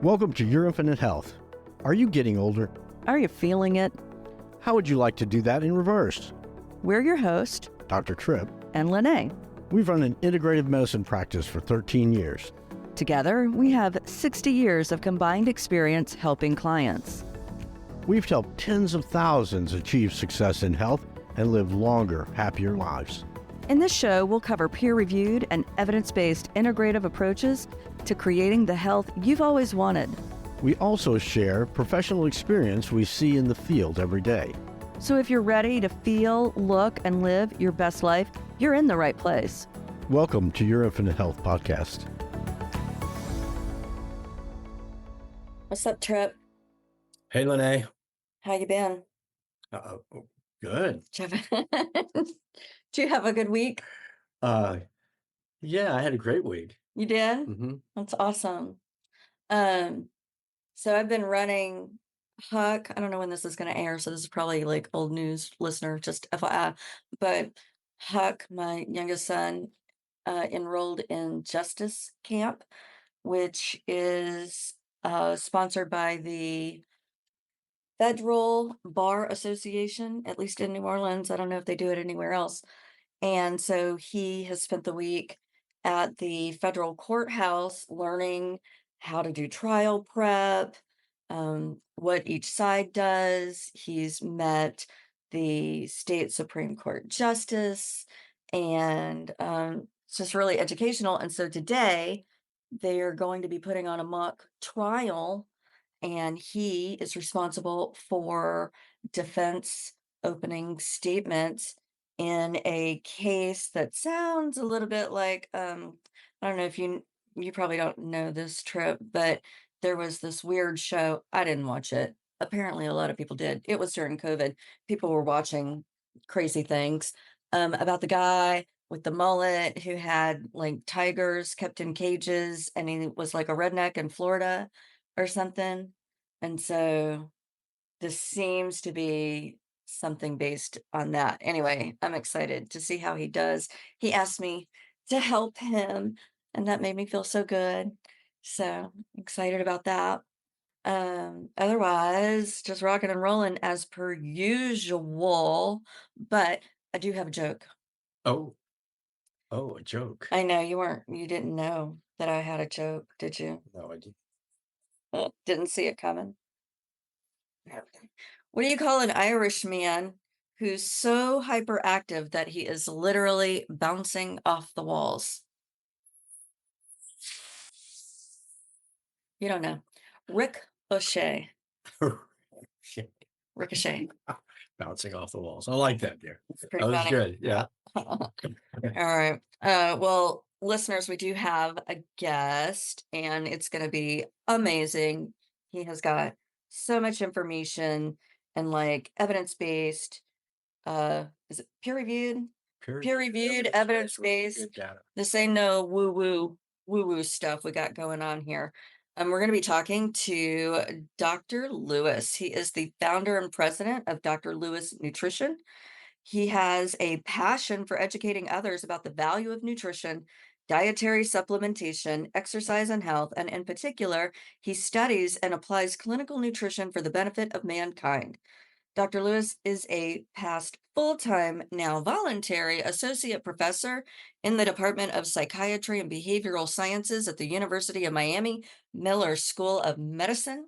Welcome to Your Infinite Health. Are you getting older? Are you feeling it? How would you like to do that in reverse? We're your host, Dr. Tripp and Lene. We've run an integrative medicine practice for 13 years. Together, we have 60 years of combined experience helping clients. We've helped tens of thousands achieve success in health and live longer, happier lives. In this show, we'll cover peer-reviewed and evidence-based integrative approaches to creating the health you've always wanted. We also share professional experience we see in the field every day. So if you're ready to feel, look, and live your best life, you're in the right place. Welcome to Your Infinite Health podcast. What's up, Tripp? Hey, Lene. How you been? Good. Did you have a good week? Yeah, I had a great week. You did? Mm-hmm. That's awesome. So I've been running Huck. I don't know when this is going to air, so this is probably like old news listener, just FYI. But Huck, my youngest son, enrolled in Justice Camp, which is sponsored by the Federal Bar Association, at least in New Orleans. I don't know if they do it anywhere else. And so he has spent the week at the federal courthouse learning how to do trial prep, what each side does. He's met the state Supreme Court justice, and it's just really educational. And so today they are going to be putting on a mock trial, and he is responsible for defense opening statements in a case that sounds a little bit like I don't know if you probably don't know this, Trip, but there was this weird show. I didn't watch it. Apparently a lot of people did. It was during COVID. People were watching crazy things about the guy with the mullet who had like tigers kept in cages, and he was like a redneck in Florida or something. And so this seems to be something based on that. Anyway, I'm excited to see how he does. He asked me to help him, and that made me feel so good. So excited about that. Otherwise, just rocking and rolling as per usual. But I do have a joke. Oh, a joke. I know you didn't know that I had a joke, did you? No, I didn't. Didn't see it coming. What do you call an Irish man who's so hyperactive that he is literally bouncing off the walls? You don't know. Ricochet. Ricochet. Bouncing off the walls. I like that, dear. Pretty That was funny. good. Yeah. All right. Well, listeners, we do have a guest, and it's going to be amazing. He has got so much information and like evidence-based, is it peer-reviewed? Peer-reviewed, evidence-based. This ain't no woo-woo stuff we got going on here. We're going to be talking to Dr. Lewis. He is the founder and president of Dr. Lewis Nutrition. He has a passion for educating others about the value of nutrition, dietary supplementation, exercise, and health, and in particular, he studies and applies clinical nutrition for the benefit of mankind. Dr. Lewis is a past full-time, now voluntary associate professor in the Department of Psychiatry and Behavioral Sciences at the University of Miami Miller School of Medicine.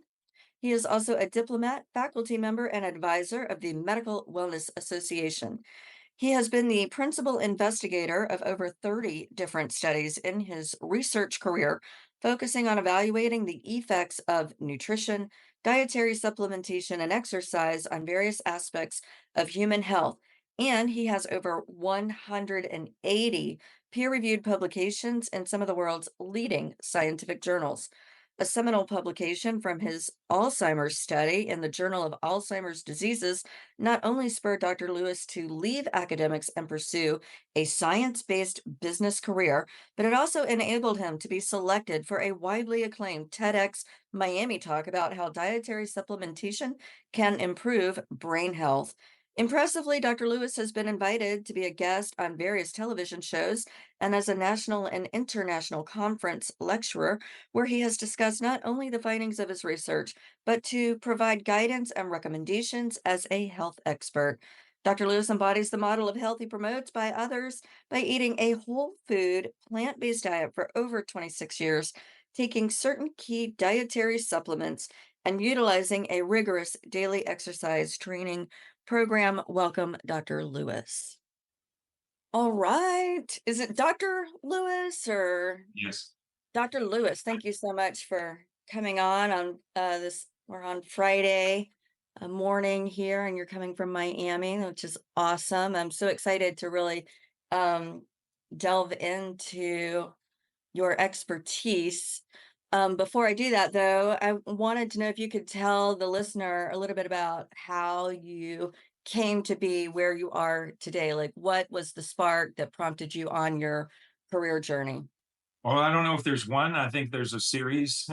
He is also a diplomat, faculty member, and advisor of the Medical Wellness Association. He has been the principal investigator of over 30 different studies in his research career, focusing on evaluating the effects of nutrition, dietary supplementation, and exercise on various aspects of human health. And he has over 180 peer-reviewed publications in some of the world's leading scientific journals. A seminal publication from his Alzheimer's study in the Journal of Alzheimer's Diseases not only spurred Dr. Lewis to leave academics and pursue a science-based business career, but it also enabled him to be selected for a widely acclaimed TEDx Miami talk about how dietary supplementation can improve brain health. Impressively, Dr. Lewis has been invited to be a guest on various television shows and as a national and international conference lecturer, where he has discussed not only the findings of his research, but to provide guidance and recommendations as a health expert. Dr. Lewis embodies the model of health he promotes by others by eating a whole food, plant based diet for over 26 years, taking certain key dietary supplements, and utilizing a rigorous daily exercise training program. Welcome, Dr. Lewis. All right. Is it Dr. Lewis or Yes. Dr. Lewis? Thank you so much for coming on this. We're on Friday morning here, and you're coming from Miami, which is awesome. I'm so excited to really um, delve into your expertise. Before I do that, though, I wanted to know if you could tell the listener a little bit about how you came to be where you are today. Like, what was the spark that prompted you on your career journey? Well, I don't know if there's one. I think there's a series.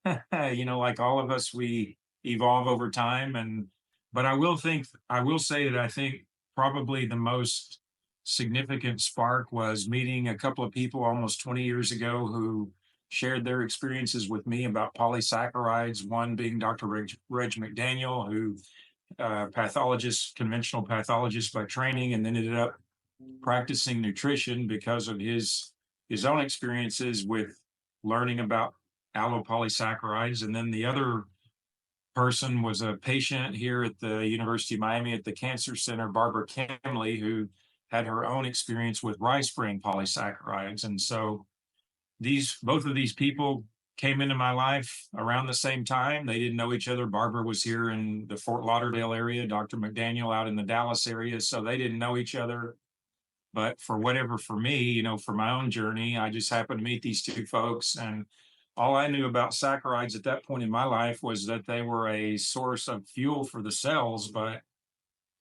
Like all of us, we evolve over time. But I will say that I think probably the most significant spark was meeting a couple of people almost 20 years ago who shared their experiences with me about polysaccharides. One being Dr. Reg McDaniel, who pathologist, conventional pathologist by training, and then ended up practicing nutrition because of his own experiences with learning about aloe polysaccharides. And then the other person was a patient here at the University of Miami at the Cancer Center, Barbara Camley, who had her own experience with rice bran polysaccharides. And so both of these people came into my life around the same time. They didn't know each other. Barbara was here in the Fort Lauderdale area, Dr. McDaniel out in the Dallas area. So they didn't know each other. But for me, for my own journey, I just happened to meet these two folks. And all I knew about saccharides at that point in my life was that they were a source of fuel for the cells. But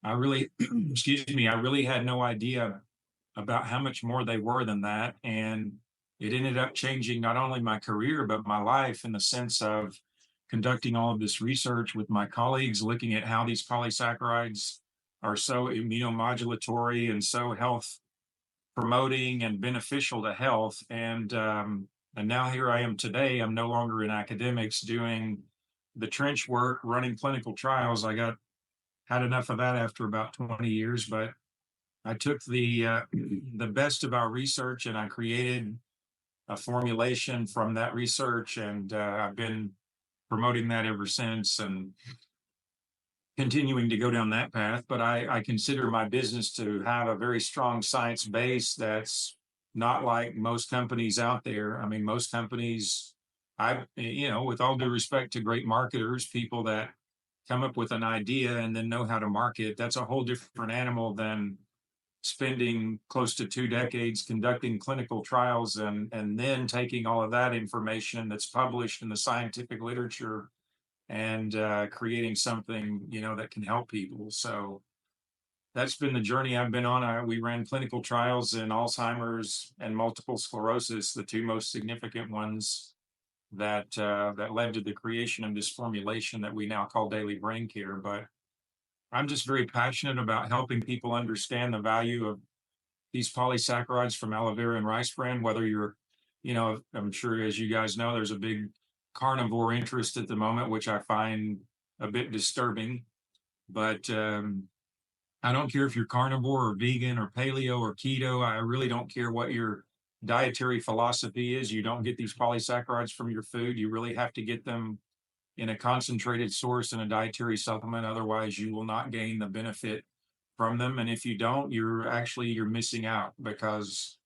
I really, I really had no idea about how much more they were than that. And it ended up changing not only my career, but my life in the sense of conducting all of this research with my colleagues, looking at how these polysaccharides are so immunomodulatory and so health promoting and beneficial to health. And now here I am today. I'm no longer in academics doing the trench work, running clinical trials. Had enough of that after about 20 years, but I took the best of our research and I created a formulation from that research, and I've been promoting that ever since and continuing to go down that path. But I consider my business to have a very strong science base that's not like most companies out there. I mean, most companies, with all due respect to great marketers, people that come up with an idea and then know how to market, that's a whole different animal than spending close to 2 decades conducting clinical trials and then taking all of that information that's published in the scientific literature and creating something that can help people. So that's been the journey I've been on. We ran clinical trials in Alzheimer's and multiple sclerosis, the two most significant ones that led to the creation of this formulation that we now call daily brain care. But I'm just very passionate about helping people understand the value of these polysaccharides from aloe vera and rice bran, whether I'm sure, as you guys know, there's a big carnivore interest at the moment, which I find a bit disturbing. But I don't care if you're carnivore or vegan or paleo or keto. I really don't care what your dietary philosophy is. You don't get these polysaccharides from your food. You really have to get them in a concentrated source in a dietary supplement. Otherwise, you will not gain the benefit from them. And if you don't, you're missing out, because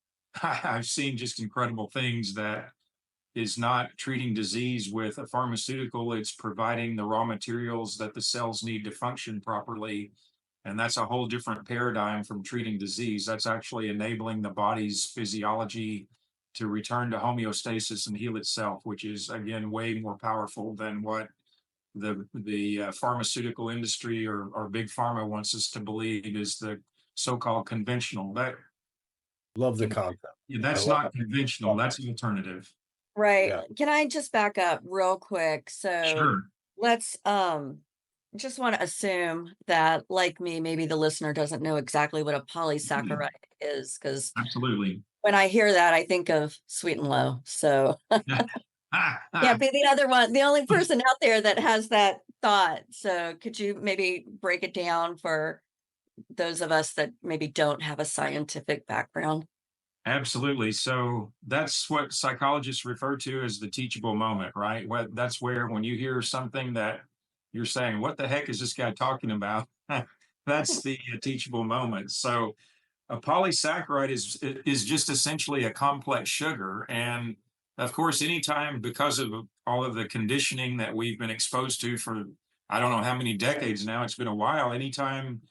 I've seen just incredible things that is not treating disease with a pharmaceutical. It's providing the raw materials that the cells need to function properly. And that's a whole different paradigm from treating disease. That's actually enabling the body's physiology to return to homeostasis and heal itself, which is, again, way more powerful than what the pharmaceutical industry or big pharma wants us to believe is the so-called conventional. Love the concept. That's not conventional. That's alternative. Right. Yeah. Can I just back up real quick? So Sure. let's just want to assume that, like me, maybe the listener doesn't know exactly what a polysaccharide is, because Absolutely. when I hear that, I think of sweet and low. So can't be the other one, the only person out there that has that thought. So could you maybe break it down for those of us that maybe don't have a scientific background? Absolutely. So that's what psychologists refer to as the teachable moment, right? That's where when you hear something that you're saying, what the heck is this guy talking about? That's the teachable moment. So a polysaccharide is just essentially a complex sugar. And of course, anytime because of all of the conditioning that we've been exposed to for I don't know how many decades now, it's been a while. Anytime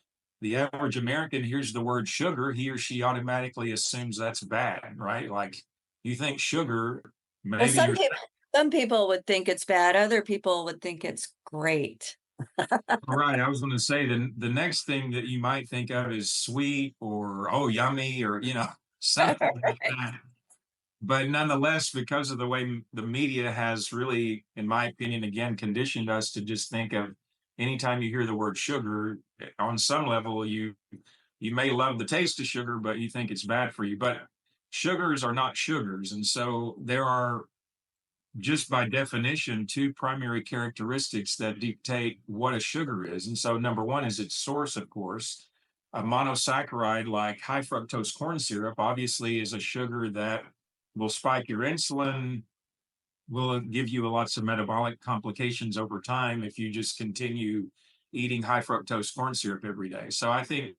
the average American hears the word sugar, he or she automatically assumes that's bad, right? Like you think sugar, Well, maybe you're some people would think it's bad, other people would think it's great. right. I was going to say the next thing that you might think of is sweet or oh yummy or something like Right. that. But nonetheless, because of the way the media has really, in my opinion, again, conditioned us to just think of anytime you hear the word sugar, on some level, you may love the taste of sugar, but you think it's bad for you. But sugars are not sugars. And so there are, just by definition, two primary characteristics that dictate what a sugar is. And so number one is its source, of course. A monosaccharide like high fructose corn syrup obviously is a sugar that will spike your insulin, will give you lots of metabolic complications over time if you just continue eating high fructose corn syrup every day. So I think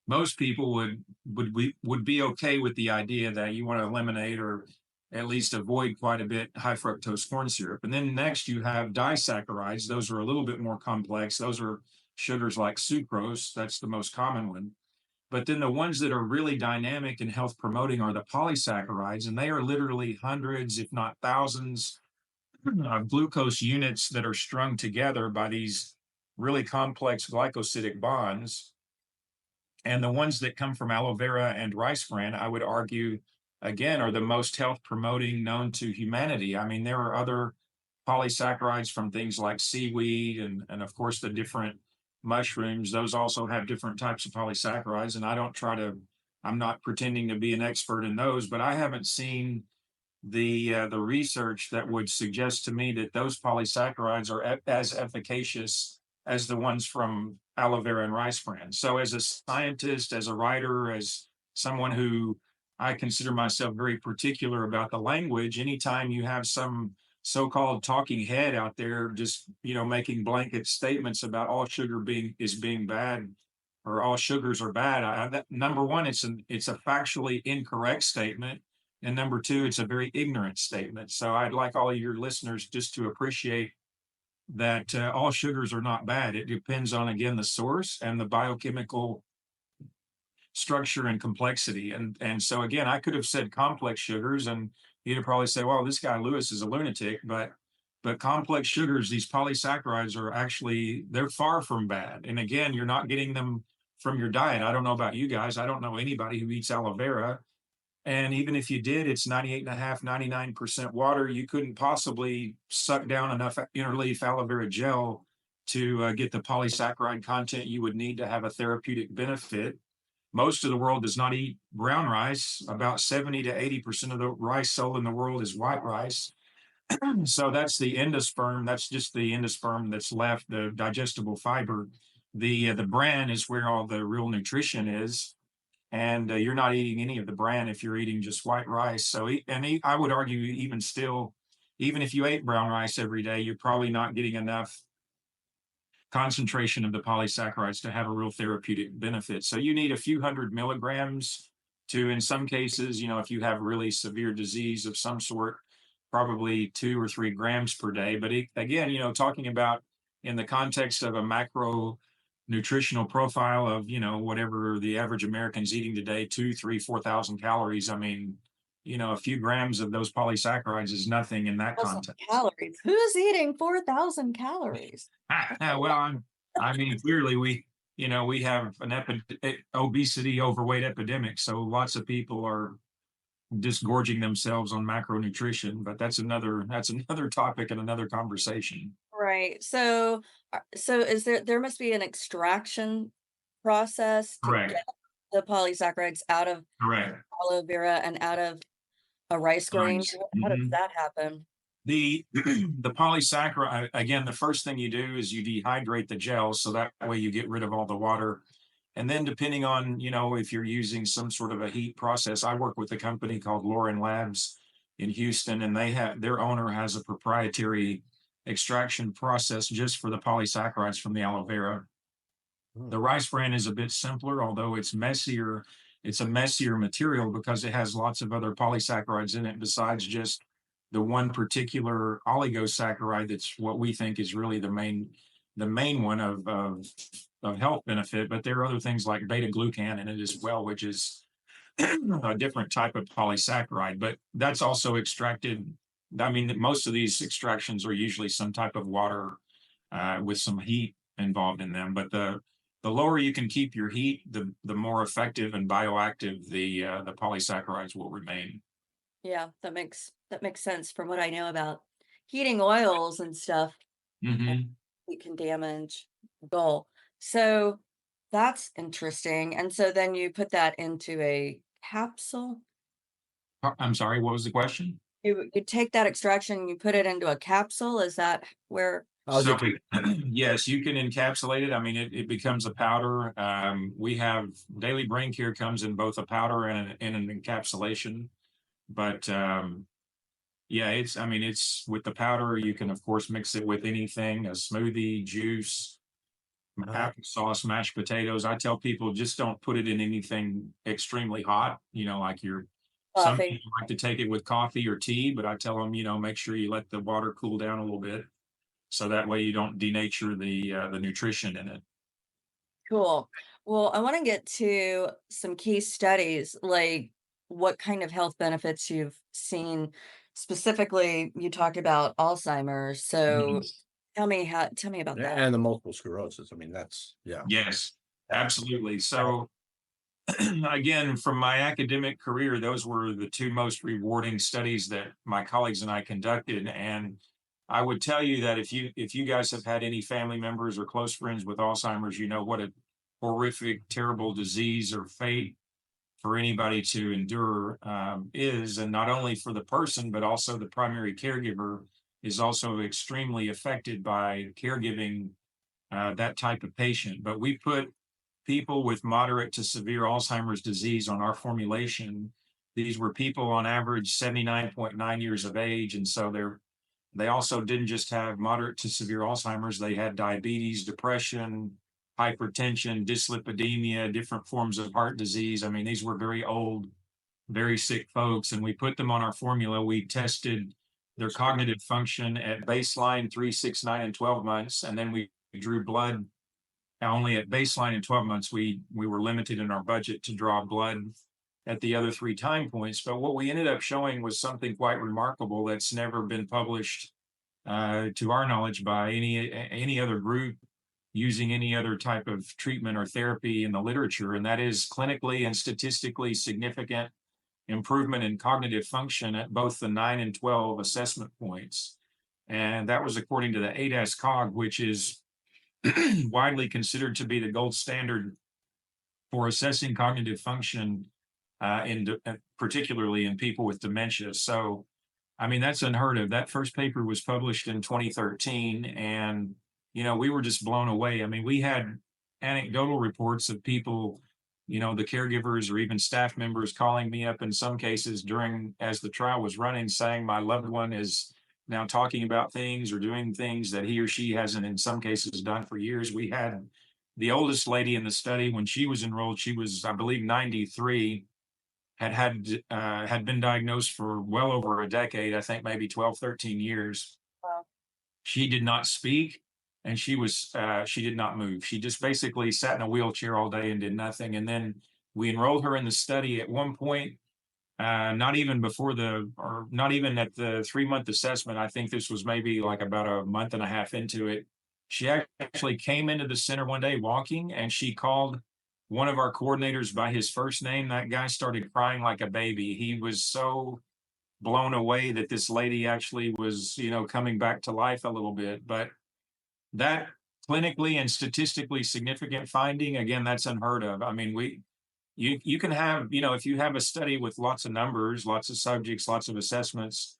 most people would be okay with the idea that you want to eliminate or at least avoid quite a bit high fructose corn syrup. And then next you have disaccharides. Those are a little bit more complex. Those are sugars like sucrose. That's the most common one. But then the ones that are really dynamic and health promoting are the polysaccharides, and they are literally hundreds, if not thousands, of glucose units that are strung together by these really complex glycosidic bonds. And the ones that come from aloe vera and rice bran, I would argue, again, are the most health promoting known to humanity. I mean, there are other polysaccharides from things like seaweed and of course, the different mushrooms. Those also have different types of polysaccharides. And I'm not pretending to be an expert in those, but I haven't seen the research that would suggest to me that those polysaccharides are as efficacious as the ones from aloe vera and rice bran. So, as a scientist, as a writer, as someone who I consider myself very particular about the language, anytime you have some so-called talking head out there just making blanket statements about all sugar being bad or all sugars are bad, number one, it's a factually incorrect statement, and number two, it's a very ignorant statement. So I'd like all of your listeners just to appreciate that all sugars are not bad. It depends on, again, the source and the biochemical structure and complexity. And so again, I could have said complex sugars, and you'd probably say, "Well, this guy Lewis is a lunatic." But complex sugars, these polysaccharides, are actually they're far from bad. And again, you're not getting them from your diet. I don't know about you guys. I don't know anybody who eats aloe vera. And even if you did, it's 98.5, 99% water. You couldn't possibly suck down enough interleaf aloe vera gel to get the polysaccharide content you would need to have a therapeutic benefit. Most of the world does not eat brown rice. About 70 to 80% of the rice sold in the world is white rice. So that's the endosperm. That's just the endosperm that's left, the digestible fiber. The bran is where all the real nutrition is, and you're not eating any of the bran if you're eating just white rice. So, I would argue, even still, even if you ate brown rice every day, you're probably not getting enough concentration of the polysaccharides to have a real therapeutic benefit. So you need a few hundred milligrams to, in some cases, if you have really severe disease of some sort, probably 2 or 3 grams per day. But again, talking about in the context of a macro nutritional profile of, whatever the average American's eating today, 2, 3, 4,000 calories. I mean, a few grams of those polysaccharides is nothing in that 1,000 context. calories. Who's eating 4,000 calories? Well, I mean, clearly we have an obesity, overweight epidemic. So lots of people are disgorging themselves on macronutrition, but that's another topic and another conversation. Right. So is there must be an extraction process to Correct. get the polysaccharides out of Correct. aloe vera and out of a rice grain? Nice. How does that happen? The the polysaccharide, again, the first thing you do is you dehydrate the gel so that way you get rid of all the water. And then depending on, if you're using some sort of a heat process, I work with a company called Lauren Labs in Houston, and their owner has a proprietary extraction process just for the polysaccharides from the aloe vera. The rice bran is a bit simpler, although it's messier. It's a messier material because it has lots of other polysaccharides in it besides just the one particular oligosaccharide that's what we think is really the main one of health benefit. But there are other things like beta glucan in it as well, which is a different type of polysaccharide. But that's also extracted. I mean, most of these extractions are usually some type of water with some heat involved in them. But the lower you can keep your heat, the more effective and bioactive the polysaccharides will remain. Yeah, that makes sense from what I know about heating oils and stuff. And Hmm. it can damage the goal. So that's interesting. And so then you put that into a capsule. I'm sorry, what was the question? You take that extraction and you put it into a capsule. Is that where? So yes, you can encapsulate it. I mean, it becomes a powder. We have Daily Brain Care comes in both a powder and an encapsulation. But yeah, I mean, it's with the powder, you can of course mix it with anything, a smoothie, juice, applesauce, mashed potatoes. I tell people just don't put it in anything extremely hot, like some Coffee. people like to take it with coffee or tea, but I tell them, make sure you let the water cool down a little bit so that way you don't denature the nutrition in it. Cool. Well, I want to get to some key studies, like what kind of health benefits you've seen. Specifically, you talked about Alzheimer's. So Mhm. tell me about that. And the multiple sclerosis. I mean, that's, yeah. Yes, absolutely. So again, from my academic career, those were the two most rewarding studies that my colleagues and I conducted. And I would tell you that if you guys have had any family members or close friends with Alzheimer's, you know what a horrific, terrible disease or fate for anybody to endure is, and not only for the person, but also the primary caregiver is also extremely affected by caregiving that type of patient. But we put people with moderate to severe Alzheimer's disease on our formulation. These were people on average 79.9 years of age. And so they also didn't just have moderate to severe Alzheimer's, they had diabetes, depression, hypertension, dyslipidemia, different forms of heart disease. I mean, these were very old, very sick folks. And we put them on our formula. We tested their cognitive function at baseline, 3, 6, 9, and 12 months. And then we drew blood only at baseline in 12 months. We were limited in our budget to draw blood at the other three time points. But what we ended up showing was something quite remarkable that's never been published to our knowledge by any other group using any other type of treatment or therapy in the literature, and that is clinically and statistically significant improvement in cognitive function at both the 9 and 12 assessment points. And that was according to the ADAS-Cog, which is widely considered to be the gold standard for assessing cognitive function, particularly in people with dementia. So, I mean, that's unheard of. That first paper was published in 2013, and we were just blown away. I mean, we had anecdotal reports of people, the caregivers or even staff members calling me up in some cases as the trial was running, saying my loved one is now talking about things or doing things that he or she hasn't in some cases done for years. We had the oldest lady in the study when she was enrolled, she was, I believe, 93, had been diagnosed for well over a decade, I think maybe 12, 13 years. Wow. She did not speak, and she did not move. She just basically sat in a wheelchair all day and did nothing. And then we enrolled her in the study at one point, not even not even at the 3-month assessment. I think this was maybe like about a month and a half into it. She actually came into the center one day walking, and she called one of our coordinators by his first name. That guy started crying like a baby. He was so blown away that this lady actually was, coming back to life a little bit. But that clinically and statistically significant finding, again, that's unheard of. I mean, you can have, if you have a study with lots of numbers, lots of subjects, lots of assessments,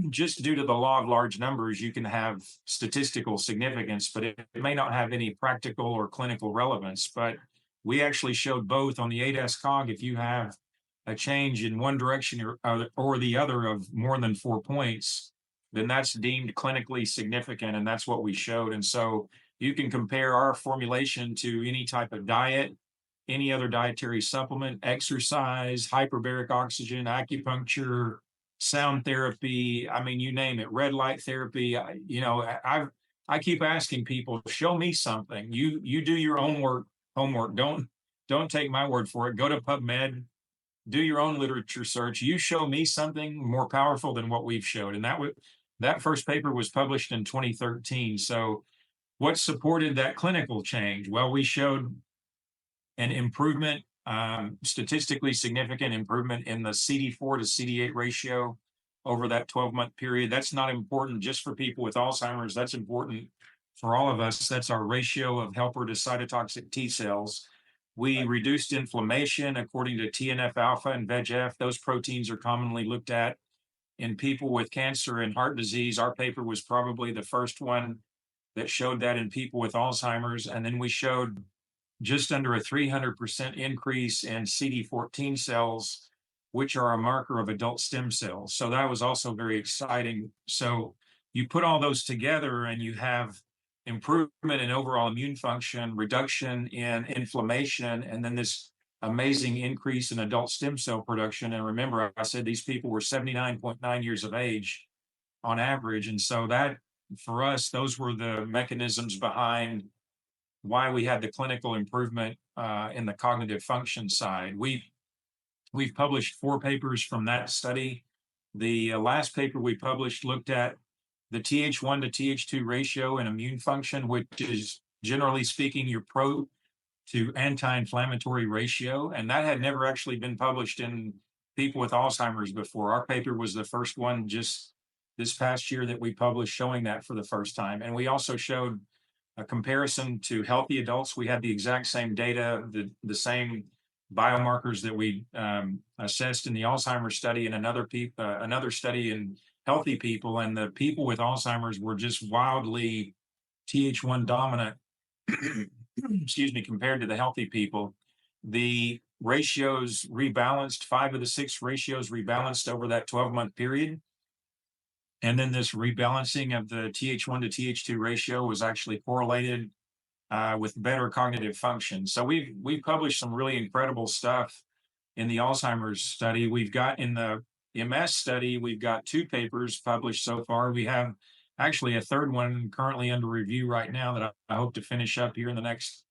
just due to the law of large numbers, you can have statistical significance, but it may not have any practical or clinical relevance. But we actually showed both on the 8S-COG. If you have a change in one direction or the other of more than 4 points, then that's deemed clinically significant, and that's what we showed. And so you can compare our formulation to any type of diet, any other dietary supplement, exercise, hyperbaric oxygen, acupuncture, sound therapy. I mean, you name it, red light therapy. I keep asking people, show me something. You do your own homework. Don't take my word for it. Go to PubMed, do your own literature search. You show me something more powerful than what we've showed. And that first paper was published in 2013. So what supported that clinical change? Well, we showed an improvement, statistically significant improvement in the CD4 to CD8 ratio over that 12-month period. That's not important just for people with Alzheimer's. That's important for all of us. That's our ratio of helper to cytotoxic T cells. We reduced inflammation according to TNF alpha and VEGF. Those proteins are commonly looked at in people with cancer and heart disease. Our paper was probably the first one that showed that in people with Alzheimer's. And then we showed just under a 300% increase in CD14 cells, which are a marker of adult stem cells. So that was also very exciting. So you put all those together and you have improvement in overall immune function, reduction in inflammation, and then this amazing increase in adult stem cell production. And remember, I said these people were 79.9 years of age on average. And so that, for us, those were the mechanisms behind why we had the clinical improvement in the cognitive function side. We've published 4 papers from that study. The last paper we published looked at the Th1 to Th2 ratio in immune function, which is, generally speaking, your pro to anti-inflammatory ratio. And that had never actually been published in people with Alzheimer's before. Our paper was the first one just this past year that we published showing that for the first time. And we also showed a comparison to healthy adults. We had the exact same data, the same biomarkers that we assessed in the Alzheimer's study and another study in healthy people. And the people with Alzheimer's were just wildly Th1 dominant, excuse me, compared to the healthy people. The ratios rebalanced, 5 of the 6 ratios rebalanced over that 12-month period. And then this rebalancing of the Th1 to Th2 ratio was actually correlated with better cognitive function. So we've published some really incredible stuff in the Alzheimer's study. We've got in the MS study, we've got 2 papers published so far. We have actually a third one currently under review right now that I hope to finish up here in the next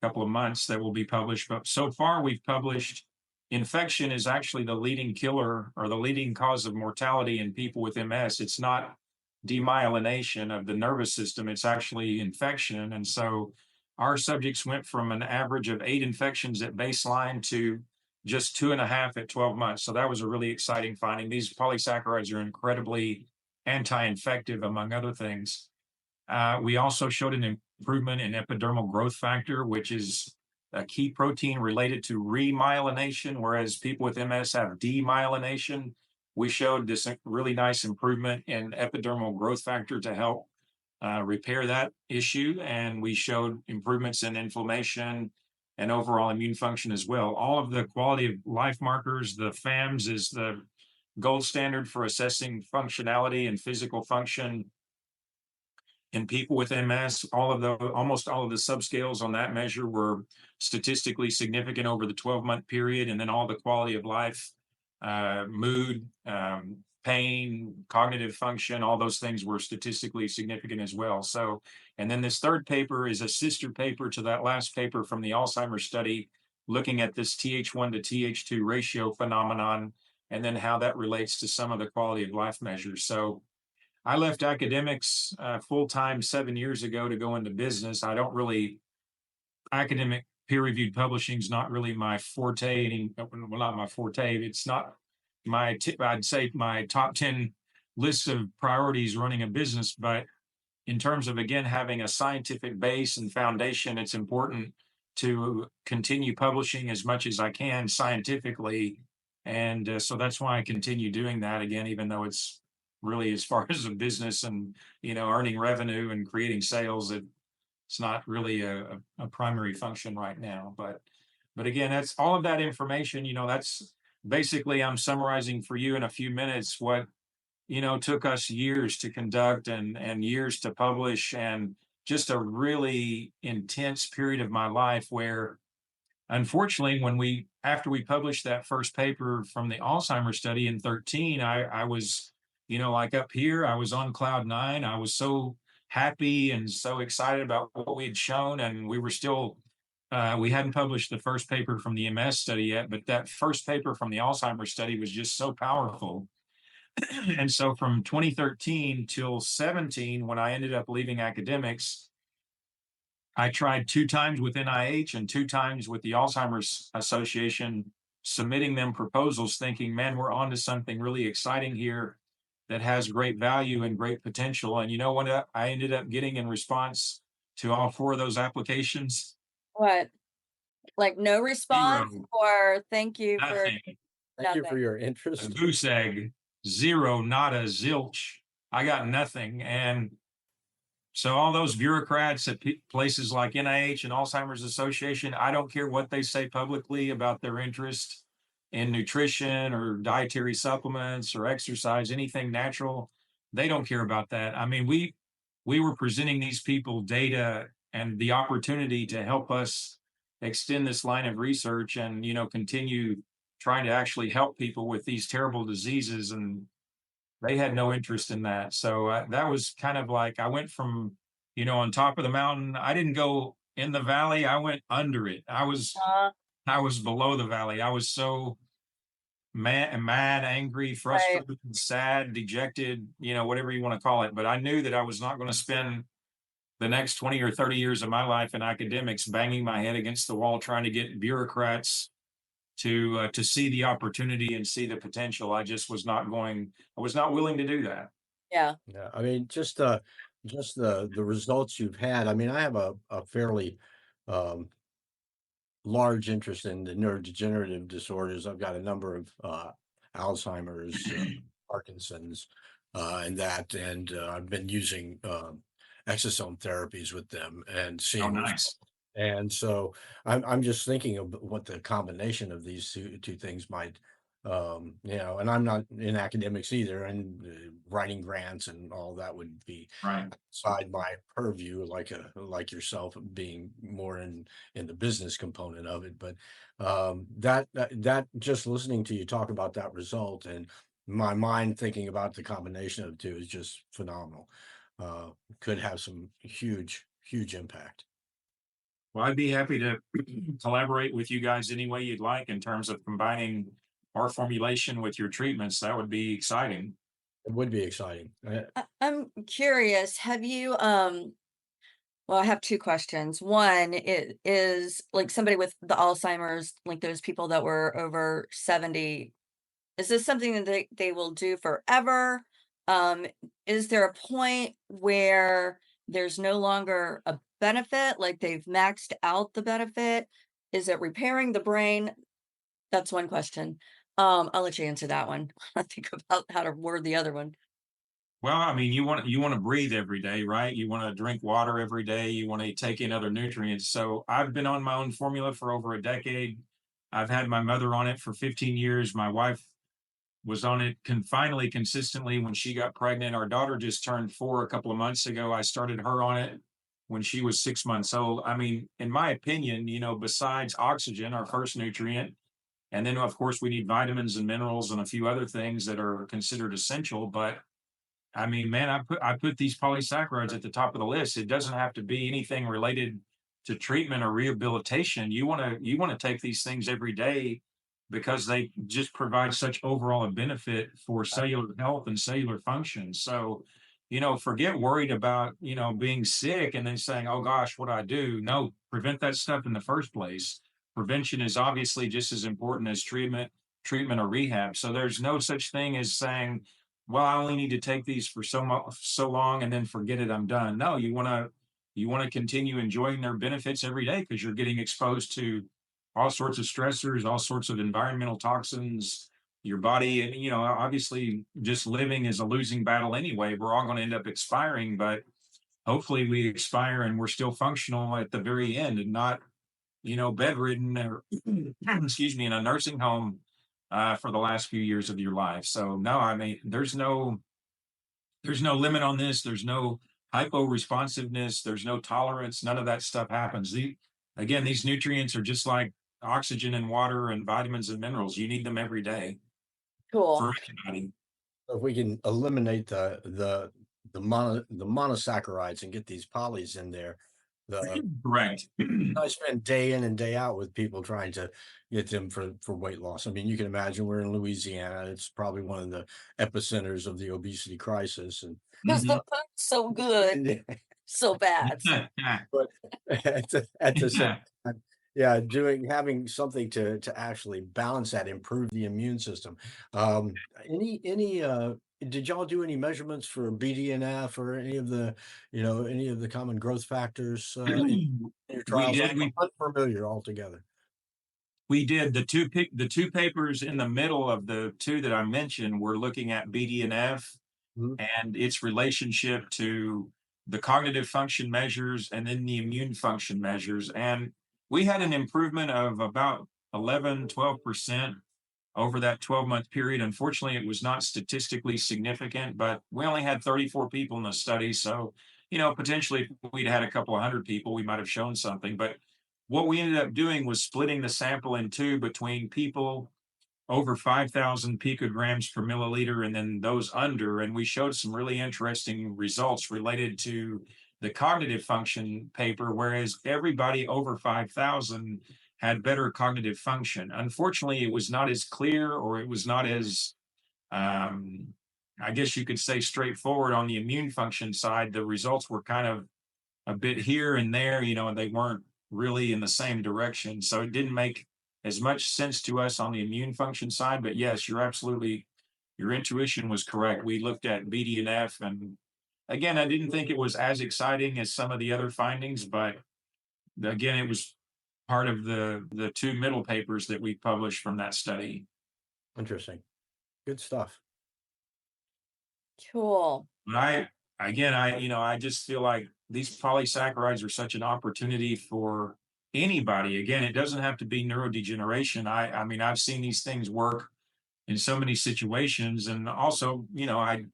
couple of months that will be published. But so far we've published infection is actually the leading killer or the leading cause of mortality in people with MS. It's not demyelination of the nervous system, it's actually infection. And so our subjects went from an average of 8 infections at baseline to just 2.5 at 12 months. So that was a really exciting finding. These polysaccharides are incredibly anti-infective, among other things. We also showed an improvement in epidermal growth factor, which is a key protein related to remyelination, whereas people with MS have demyelination. We showed this really nice improvement in epidermal growth factor to help repair that issue. And we showed improvements in inflammation and overall immune function as well. All of the quality of life markers, the FAMS is the gold standard for assessing functionality and physical function in people with MS. Almost all of the subscales on that measure were statistically significant over the 12-month period. And then all the quality of life, mood, pain, cognitive function, all those things were statistically significant as well. So, and then this third paper is a sister paper to that last paper from the Alzheimer's study, looking at this Th1 to Th2 ratio phenomenon, and then how that relates to some of the quality of life measures. So I left academics full-time 7 years ago to go into business. Academic peer-reviewed publishing is not really my forte, well, not my forte. It's not I'd say my top 10 list of priorities running a business, but in terms of, again, having a scientific base and foundation, it's important to continue publishing as much as I can scientifically. And so that's why I continue doing that, again, even though it's really, as far as a business and, earning revenue and creating sales, it's not really a primary function right now. But again, that's all of that information, that's basically, I'm summarizing for you in a few minutes what took us years to conduct and years to publish, and just a really intense period of my life where, unfortunately, after we published that first paper from the Alzheimer study in 13, I was, like up here, I was on cloud nine. I was so happy and so excited about what we had shown, and we were still we hadn't published the first paper from the MS study yet, but that first paper from the Alzheimer's study was just so powerful. And so from 2013 till 17, when I ended up leaving academics, I tried 2 times with NIH and 2 times with the Alzheimer's Association, submitting them proposals, thinking, man, we're on to something really exciting here that has great value and great potential. And you know what I ended up getting in response to all 4 of those applications? What? Like no response, 0. or thank you for Nothing. Thank you for nothing? your A interest. goose egg. 0, nada, zilch. I got nothing. And so all those bureaucrats at places like NIH and Alzheimer's Association, I don't care what they say publicly about their interest in nutrition or dietary supplements or exercise, anything natural. They don't care about that. I mean, we were presenting these people data and the opportunity to help us extend this line of research and, continue trying to actually help people with these terrible diseases, and they had no interest in that. So that was kind of like, I went from, on top of the mountain. I didn't go in the valley. I went under it. Uh, I was below the valley. I was so mad, angry, right. frustrated, sad, dejected, whatever you want to call it. But I knew that I was not going to spend the next 20 or 30 years of my life in academics banging my head against the wall trying to get bureaucrats to see the opportunity and see the potential. I just was not going. I was not willing to do that. Yeah. Yeah, I mean, just the results you've had. I mean, I have a fairly um, large interest in the neurodegenerative disorders. I've got a number of Alzheimer's, Parkinson's, and I've been using exosome therapies with them and Oh, seeing nice. and so I'm just thinking of what the combination of these two things might, and I'm not in academics either, and writing grants and all that would be Right. outside my purview, like yourself being more in the business component of it. But that just listening to you talk about that result and my mind thinking about the combination of the two is just phenomenal. Could have some huge impact. Well, I'd be happy to collaborate with you guys any way you'd like in terms of combining our formulation with your treatments. That would be exciting. It would be exciting. I'm curious, have you well, I have 2 questions. One, it is like somebody with the Alzheimer's, like those people that were over 70, is this something that they will do forever? Um, is there a point where there's no longer a benefit, like they've maxed out the benefit? Is it repairing the brain? That's one question. I'll let you answer that one. I think about how to word the other one. Well, I mean, you want to breathe every day, right? You want to drink water every day. You want to take in other nutrients. So I've been on my own formula for over a decade. I've had my mother on it for 15 years. My wife was on it finally consistently when she got pregnant. Our daughter just turned 4 a couple of months ago. I started her on it when she was 6 months old. I mean, in my opinion, besides oxygen, our first nutrient, and then of course we need vitamins and minerals and a few other things that are considered essential. But I mean, man, I put these polysaccharides at the top of the list. It doesn't have to be anything related to treatment or rehabilitation. You want to take these things every day because they just provide such overall a benefit for cellular health and cellular function. So, forget worried about, being sick and then saying, "Oh gosh, what do I do?" No, prevent that stuff in the first place. Prevention is obviously just as important as treatment or rehab. So there's no such thing as saying, well, I only need to take these for so long and then forget it, I'm done. No, you want to continue enjoying their benefits every day because you're getting exposed to all sorts of stressors, all sorts of environmental toxins, your body. And, obviously just living is a losing battle anyway. We're all going to end up expiring, but hopefully we expire and we're still functional at the very end and not, bedridden or, excuse me, in a nursing home for the last few years of your life. So no, I mean, there's no limit on this. There's no hypo responsiveness. There's no tolerance. None of that stuff happens. Again, these nutrients are just like oxygen and water and vitamins and minerals. You need them every day Cool. for everybody. So if we can eliminate the monosaccharides and get these polys in there, Correct. I spend day in and day out with people trying to get them for weight loss. I mean, you can imagine we're in Louisiana. It's probably one of the epicenters of the obesity crisis. And Because the food's so good, so bad. but at the same time, yeah, having something to actually balance that, improve the immune system. Any did y'all do any measurements for BDNF or any of the common growth factors in your trials? did. I'm unfamiliar altogether. We did. The two papers in the middle of the two that I mentioned were looking at BDNF and its relationship to the cognitive function measures and then the immune function measures. And we had an improvement of about 11-12% over that 12-month period. Unfortunately, it was not statistically significant, but we only had 34 people in the study. So, potentially if we'd had a couple of hundred people, we might have shown something. But what we ended up doing was splitting the sample in two between people over 5,000 picograms per milliliter and then those under. And we showed some really interesting results related to the cognitive function paper, whereas everybody over 5,000 had better cognitive function. Unfortunately, it was not as clear, or it was not as, I guess you could say, straightforward on the immune function side. The results were kind of a bit here and there, and they weren't really in the same direction. So it didn't make as much sense to us on the immune function side. But yes, your intuition was correct. We looked at BDNF, and again, I didn't think it was as exciting as some of the other findings, but again, it was part of the two middle papers that we published from that study. Interesting. Good stuff. Cool. But I just feel like these polysaccharides are such an opportunity for anybody. Again, it doesn't have to be neurodegeneration. I mean, I've seen these things work in so many situations. And also,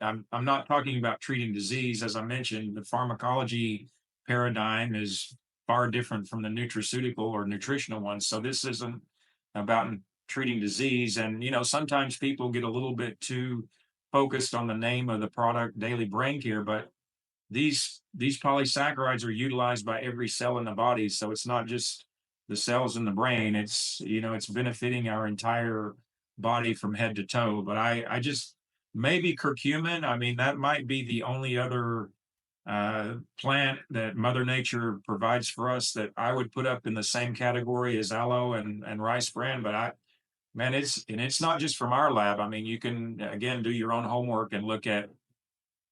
I'm not talking about treating disease. As I mentioned, the pharmacology paradigm is far different from the nutraceutical or nutritional one. So this isn't about treating disease. And, sometimes people get a little bit too focused on the name of the product, Daily Brain Care, but these polysaccharides are utilized by every cell in the body. So it's not just the cells in the brain. It's, it's benefiting our entire body from head to toe. But I just, maybe curcumin. I mean, that might be the only other plant that Mother Nature provides for us that I would put up in the same category as aloe and rice bran. But it's not just from our lab. I mean, you can again do your own homework and look at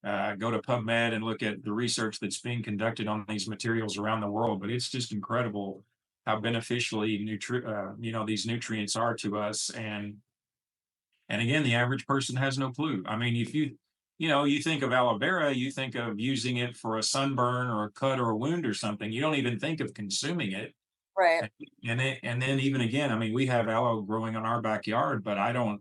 go to PubMed and look at the research that's being conducted on these materials around the world. But it's just incredible how beneficially these nutrients are to us. And again, the average person has no clue. I mean, if you think of aloe vera, you think of using it for a sunburn or a cut or a wound or something. You don't even think of consuming it. Right. And then even again, I mean, we have aloe growing on our backyard, but I don't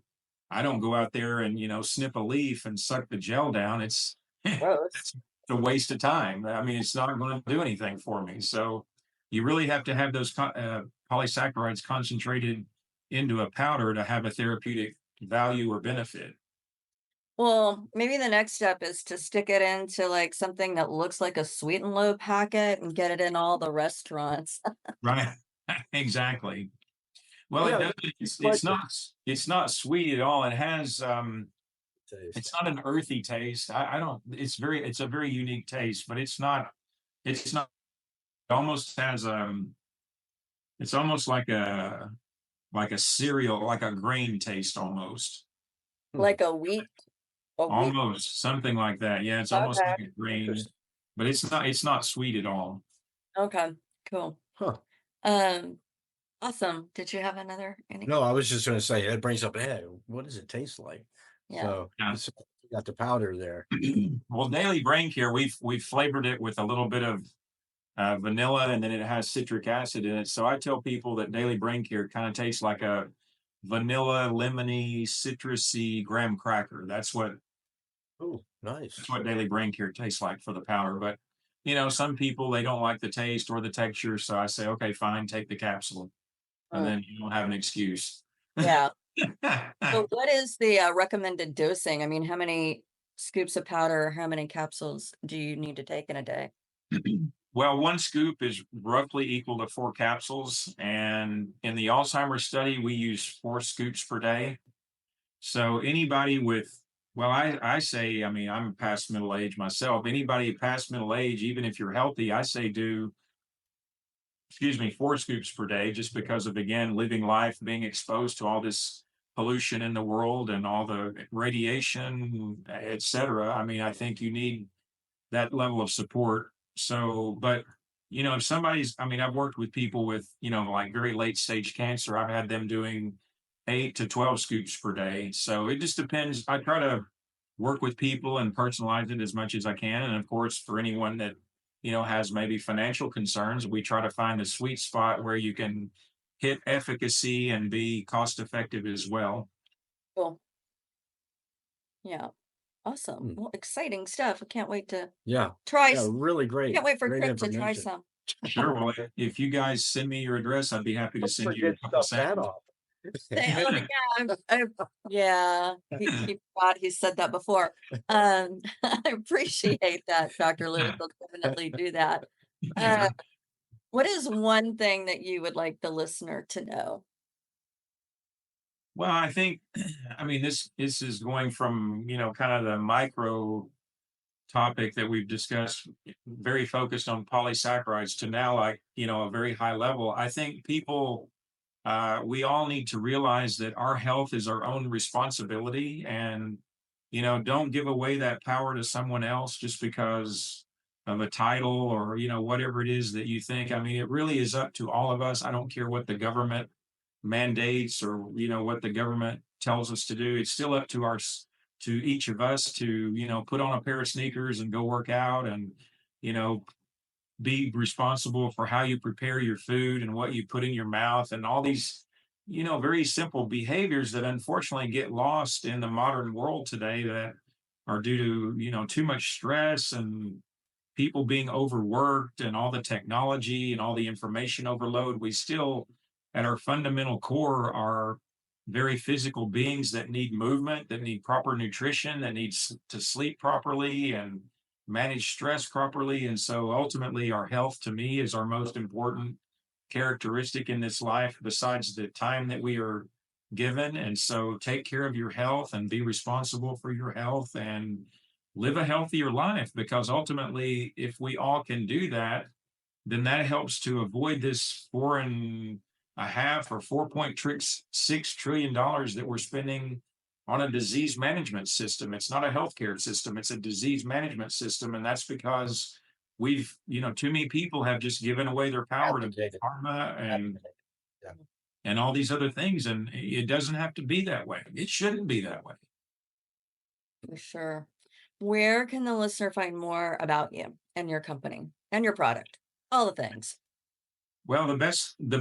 go out there and snip a leaf and suck the gel down. It's it's a waste of time. I mean, it's not going to do anything for me. So you really have to have those polysaccharides concentrated into a powder to have a therapeutic value or benefit. Well, maybe the next step is to stick it into like something that looks like a sweet and low packet and get it in all the restaurants. Right. Exactly. Well, Yeah, it's not sweet at all. It has taste. it's not an earthy taste. I don't it's a very unique taste, but it's not it almost has it's almost like a cereal, like a grain taste almost. Like a wheat A week. Almost something like that. Yeah, it's almost Okay. like a grain, Interesting. but it's not sweet at all. Okay. Cool. Huh. Um, awesome. Did you have another any? No, I was just going to say that brings up, hey, what does it taste like? Yeah. So Yeah. it's you got the powder there. Well, Daily Brain Care, we've flavored it with a little bit of vanilla, and then it has citric acid in it. So I tell people that Daily Brain Care kind of tastes like a vanilla, lemony, citrusy graham cracker. Oh, nice. That's what Daily Brain Care tastes like for the powder. But some people they don't like the taste or the texture, so I say, okay, fine, take the capsule, and Mm, then you don't have an excuse. yeah. So what is the recommended dosing? I mean, how many scoops of powder, how many capsules do you need to take in a day? Well, one scoop is roughly equal to 4 capsules, and in the Alzheimer's study, we use 4 scoops per day. So anybody with, well, I say, I mean, I'm past middle age myself. Anybody past middle age, even if you're healthy, I say do, excuse me, 4 scoops per day, just because of, again, living life, being exposed to all this pollution in the world and all the radiation, et cetera. I mean, I think you need that level of support. So, but if somebody's, I mean, I've worked with people with, like very late stage cancer. I've had them doing 8 to 12 scoops per day. So it just depends. I try to work with people and personalize it as much as I can. And of course, for anyone that, has maybe financial concerns, we try to find a sweet spot where you can hit efficacy and be cost effective as well. Cool. Yeah. Awesome. Hmm. Well, exciting stuff. I can't wait to Yeah. try. Yeah. Really Can't great. wait for Great Trip to try information. some. Sure. Well, if you guys send me your address, I'd be happy to Don't send you a forget couple stuff that samples. off. Oh, yeah, yeah. He forgot he said that before. I appreciate that, Dr. Lewis. I'll definitely do that. Uh, what is one thing that you would like the listener to know? Well, I think, I mean, this is going from, kind of the micro topic that we've discussed, very focused on polysaccharides, to now, like, a very high level. I think people, we all need to realize that our health is our own responsibility, and, don't give away that power to someone else just because of a title or, whatever it is that you think. I mean, it really is up to all of us. I don't care what the government mandates or what the government tells us to do. It's still up to to each of us to put on a pair of sneakers and go work out, and you know be responsible for how you prepare your food and what you put in your mouth, and all these very simple behaviors that unfortunately get lost in the modern world today, that are due to too much stress and people being overworked and all the technology and all the information overload. We still, at our fundamental core, are very physical beings that need movement, that need proper nutrition, that needs to sleep properly and manage stress properly. And so ultimately, our health to me is our most important characteristic in this life, besides the time that we are given. And so take care of your health and be responsible for your health and live a healthier life, because ultimately, if we all can do that, then that helps to avoid this 4.5 or 4.6 trillion dollars that we're spending on a disease management system. It's not a healthcare system, it's a disease management system. And that's because too many people have just given away their power to Abdicated. pharma Yeah. and all these other things. And it doesn't have to be that way. It shouldn't be that way. For sure. Where can the listener find more about you and your company and your product? All the things. Well, the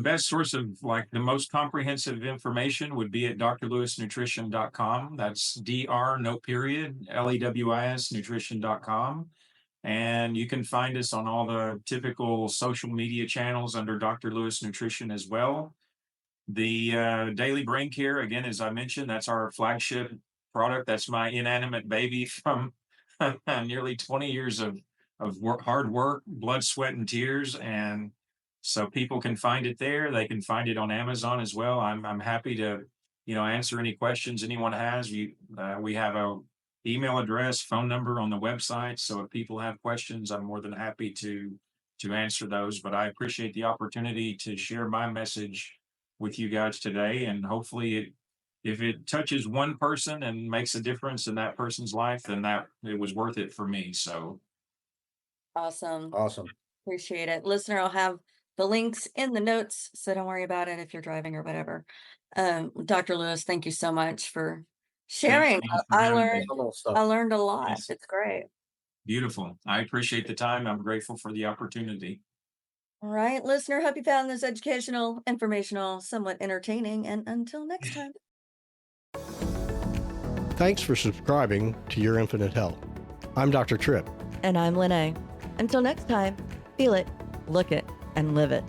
best source of, like, the most comprehensive information would be at drlewisnutrition.com. That's dr no period LEWIS nutrition.com. And you can find us on all the typical social media channels under Dr. Lewis Nutrition as well. The Daily Brain Care, again, as I mentioned, that's our flagship product. That's my inanimate baby from nearly 20 years of hard work, blood, sweat, and tears. And so people can find it there. They can find it on Amazon as well. I'm happy to answer any questions anyone has. We have a email address, phone number on the website. So if people have questions, I'm more than happy to answer those. But I appreciate the opportunity to share my message with you guys today, and hopefully it if it touches one person and makes a difference in that person's life, then that it was worth it for me. So Awesome. Awesome. Appreciate it. Listener, I'll have the links in the notes, so don't worry about it if you're driving or whatever. Dr. Lewis, thank you so much for thank sharing. you for I having learned me. A little I stuff. learned a lot. Yes. It's great. Beautiful. I appreciate the time. I'm grateful for the opportunity. All right, listener, hope you found this educational, informational, somewhat entertaining, and until next time. Thanks for subscribing to Your Infinite Health. I'm Dr. Tripp. And I'm Lene. Until next time, feel it, look it, and live it.